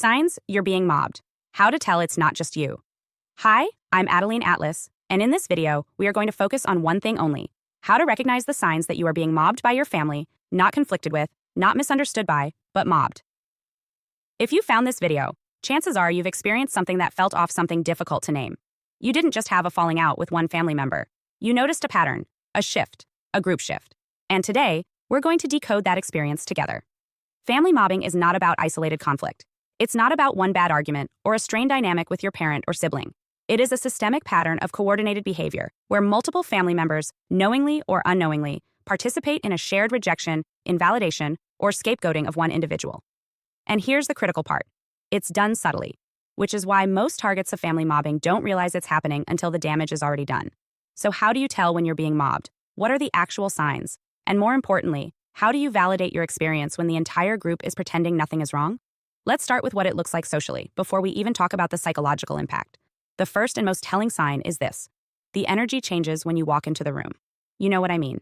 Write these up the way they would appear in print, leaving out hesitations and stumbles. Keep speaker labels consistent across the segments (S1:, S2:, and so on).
S1: Signs you're being mobbed. How to tell it's not just you. Hi, I'm Adeline Atlas, and in this video, we are going to focus on one thing only: how to recognize the signs that you are being mobbed by your family, not conflicted with, not misunderstood by, but mobbed. If you found this video, chances are you've experienced something that felt off, something difficult to name. You didn't just have a falling out with one family member. You noticed a pattern, a shift, a group shift. And today, we're going to decode that experience together. Family mobbing is not about isolated conflict. It's not about one bad argument or a strained dynamic with your parent or sibling. It is a systemic pattern of coordinated behavior where multiple family members, knowingly or unknowingly, participate in a shared rejection, invalidation, or scapegoating of one individual. And here's the critical part: it's done subtly, which is why most targets of family mobbing don't realize it's happening until the damage is already done. So how do you tell when you're being mobbed? What are the actual signs? And more importantly, how do you validate your experience when the entire group is pretending nothing is wrong? Let's start with what it looks like socially, before we even talk about the psychological impact. The first and most telling sign is this: the energy changes when you walk into the room. You know what I mean.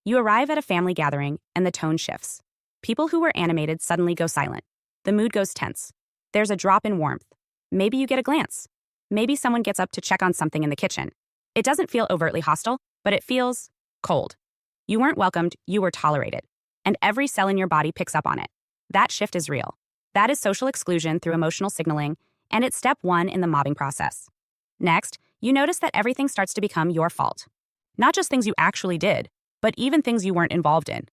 S1: You arrive at a family gathering and the tone shifts. People who were animated suddenly go silent. The mood goes tense. There's a drop in warmth. Maybe you get a glance. Maybe someone gets up to check on something in the kitchen. It doesn't feel overtly hostile, but it feels cold. You weren't welcomed, you were tolerated. And every cell in your body picks up on it. That shift is real. That is social exclusion through emotional signaling, and it's step one in the mobbing process. Next, you notice that everything starts to become your fault. Not just things you actually did, but even things you weren't involved in.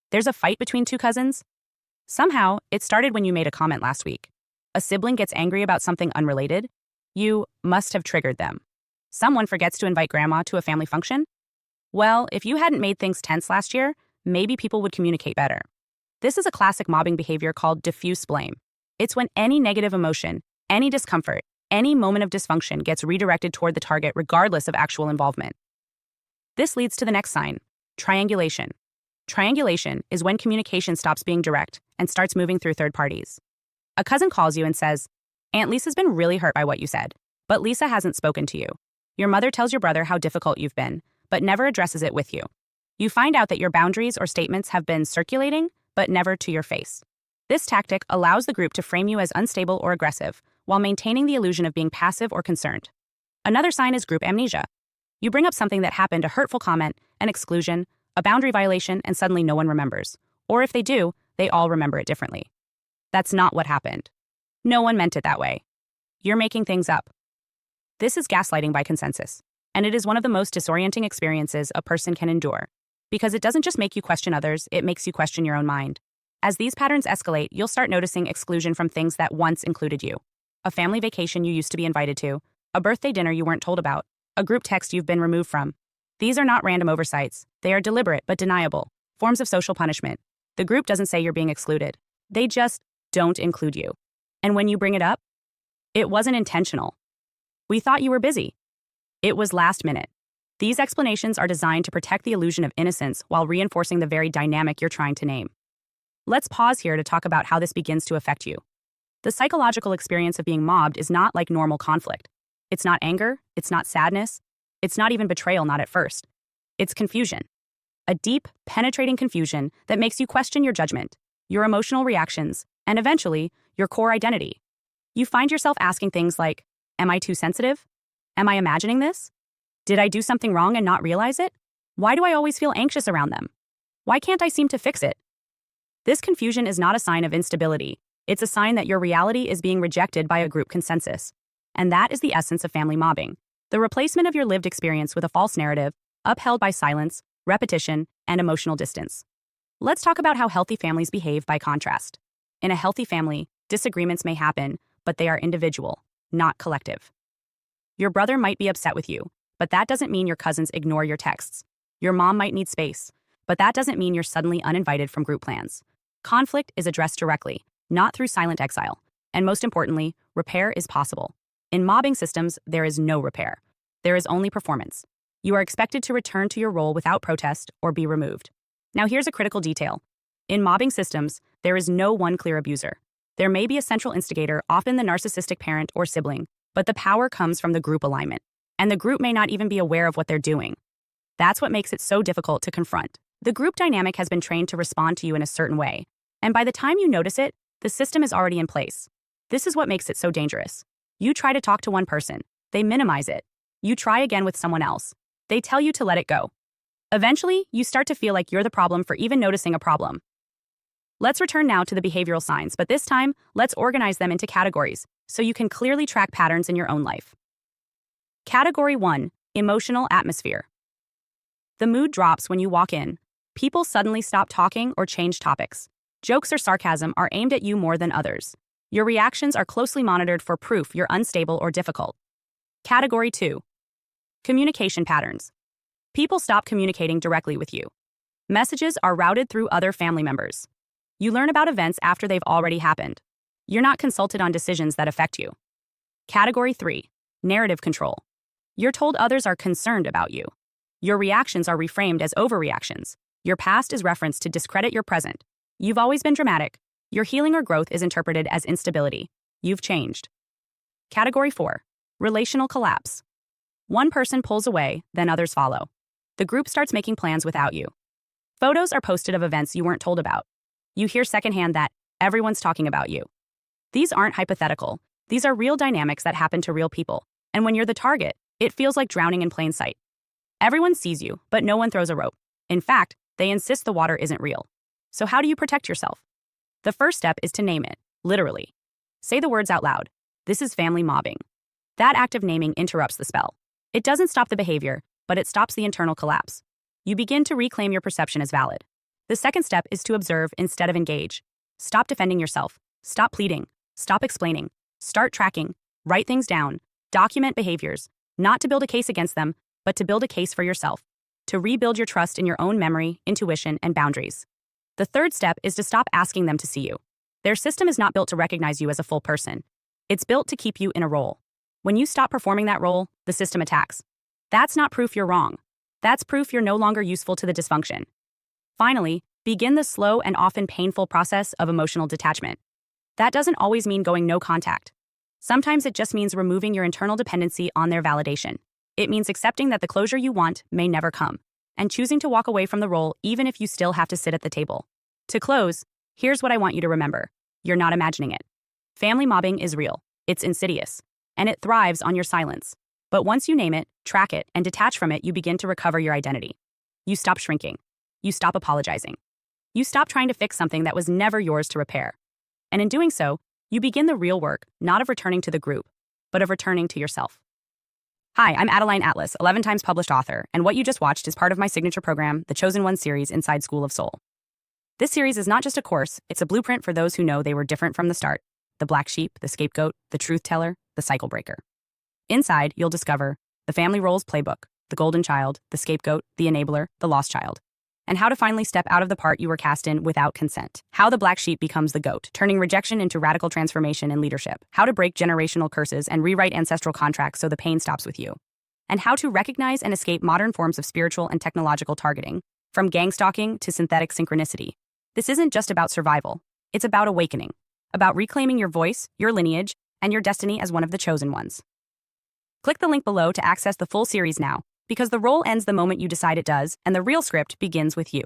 S1: There's a fight between two cousins. Somehow, it started when you made a comment last week. A sibling gets angry about something unrelated. You must have triggered them. Someone forgets to invite grandma to a family function. Well, if you hadn't made things tense last year, maybe people would communicate better. This is a classic mobbing behavior called diffuse blame. It's when any negative emotion, any discomfort, any moment of dysfunction gets redirected toward the target regardless of actual involvement. This leads to the next sign: triangulation. Triangulation is when communication stops being direct and starts moving through third parties. A cousin calls you and says, "Aunt Lisa's been really hurt by what you said, but Lisa hasn't spoken to you." Your mother tells your brother how difficult you've been, but never addresses it with you. You find out that your boundaries or statements have been circulating, but never to your face. This tactic allows the group to frame you as unstable or aggressive, while maintaining the illusion of being passive or concerned. Another sign is group amnesia. You bring up something that happened, a hurtful comment, an exclusion, a boundary violation, and suddenly no one remembers. Or if they do, they all remember it differently. That's not what happened. No one meant it that way. You're making things up. This is gaslighting by consensus, and it is one of the most disorienting experiences a person can endure, because it doesn't just make you question others, it makes you question your own mind. As these patterns escalate, you'll start noticing exclusion from things that once included you. A family vacation you used to be invited to, a birthday dinner you weren't told about, a group text you've been removed from. These are not random oversights. They are deliberate but deniable forms of social punishment. The group doesn't say you're being excluded. They just don't include you. And when you bring it up, it wasn't intentional. We thought you were busy. It was last minute. These explanations are designed to protect the illusion of innocence while reinforcing the very dynamic you're trying to name. Let's pause here to talk about how this begins to affect you. The psychological experience of being mobbed is not like normal conflict. It's not anger, it's not sadness, it's not even betrayal, not at first. It's confusion. A deep, penetrating confusion that makes you question your judgment, your emotional reactions, and eventually, your core identity. You find yourself asking things like, am I too sensitive? Am I imagining this? Did I do something wrong and not realize it? Why do I always feel anxious around them? Why can't I seem to fix it? This confusion is not a sign of instability. It's a sign that your reality is being rejected by a group consensus. And that is the essence of family mobbing: the replacement of your lived experience with a false narrative, upheld by silence, repetition, and emotional distance. Let's talk about how healthy families behave by contrast. In a healthy family, disagreements may happen, but they are individual, not collective. Your brother might be upset with you, but that doesn't mean your cousins ignore your texts. Your mom might need space, but that doesn't mean you're suddenly uninvited from group plans. Conflict is addressed directly, not through silent exile. And most importantly, repair is possible. In mobbing systems, there is no repair. There is only performance. You are expected to return to your role without protest or be removed. Now here's a critical detail. In mobbing systems, there is no one clear abuser. There may be a central instigator, often the narcissistic parent or sibling, but the power comes from the group alignment. And the group may not even be aware of what they're doing. That's what makes it so difficult to confront. The group dynamic has been trained to respond to you in a certain way, and by the time you notice it, the system is already in place. This is what makes it so dangerous. You try to talk to one person, they minimize it. You try again with someone else. They tell you to let it go. Eventually, you start to feel like you're the problem for even noticing a problem. Let's return now to the behavioral signs, but this time, let's organize them into categories so you can clearly track patterns in your own life. Category 1. Emotional atmosphere. The mood drops when you walk in. People suddenly stop talking or change topics. Jokes or sarcasm are aimed at you more than others. Your reactions are closely monitored for proof you're unstable or difficult. Category 2. Communication patterns. People stop communicating directly with you. Messages are routed through other family members. You learn about events after they've already happened. You're not consulted on decisions that affect you. Category 3. Narrative control. You're told others are concerned about you. Your reactions are reframed as overreactions. Your past is referenced to discredit your present. You've always been dramatic. Your healing or growth is interpreted as instability. You've changed. Category 4. Relational collapse. One person pulls away, then others follow. The group starts making plans without you. Photos are posted of events you weren't told about. You hear secondhand that everyone's talking about you. These aren't hypothetical. These are real dynamics that happen to real people. And when you're the target, it feels like drowning in plain sight. Everyone sees you, but no one throws a rope. In fact, they insist the water isn't real. So how do you protect yourself? The first step is to name it, literally. Say the words out loud. This is family mobbing. That act of naming interrupts the spell. It doesn't stop the behavior, but it stops the internal collapse. You begin to reclaim your perception as valid. The second step is to observe instead of engage. Stop defending yourself. Stop pleading. Stop explaining. Start tracking. Write things down. Document behaviors. Not to build a case against them, but to build a case for yourself. To rebuild your trust in your own memory, intuition, and boundaries. The third step is to stop asking them to see you. Their system is not built to recognize you as a full person. It's built to keep you in a role. When you stop performing that role, the system attacks. That's not proof you're wrong. That's proof you're no longer useful to the dysfunction. Finally, begin the slow and often painful process of emotional detachment. That doesn't always mean going no contact. Sometimes it just means removing your internal dependency on their validation. It means accepting that the closure you want may never come, and choosing to walk away from the role even if you still have to sit at the table. To close, here's what I want you to remember. You're not imagining it. Family mobbing is real. It's insidious. And it thrives on your silence. But once you name it, track it, and detach from it, you begin to recover your identity. You stop shrinking. You stop apologizing. You stop trying to fix something that was never yours to repair. And in doing so, you begin the real work, not of returning to the group, but of returning to yourself. Hi, I'm Adeline Atlas, 11 times published author, and what you just watched is part of my signature program, the Chosen One series inside School of Soul. This series is not just a course, it's a blueprint for those who know they were different from the start. The black sheep, the scapegoat, the truth teller, the cycle breaker. Inside, you'll discover the family roles playbook, the golden child, the scapegoat, the enabler, the lost child, and how to finally step out of the part you were cast in without consent. How the black sheep becomes the goat, turning rejection into radical transformation in leadership. How to break generational curses and rewrite ancestral contracts so the pain stops with you. And how to recognize and escape modern forms of spiritual and technological targeting, from gang stalking to synthetic synchronicity. This isn't just about survival. It's about awakening, about reclaiming your voice, your lineage, and your destiny as one of the chosen ones. Click the link below to access the full series now, because the role ends the moment you decide it does, and the real script begins with you.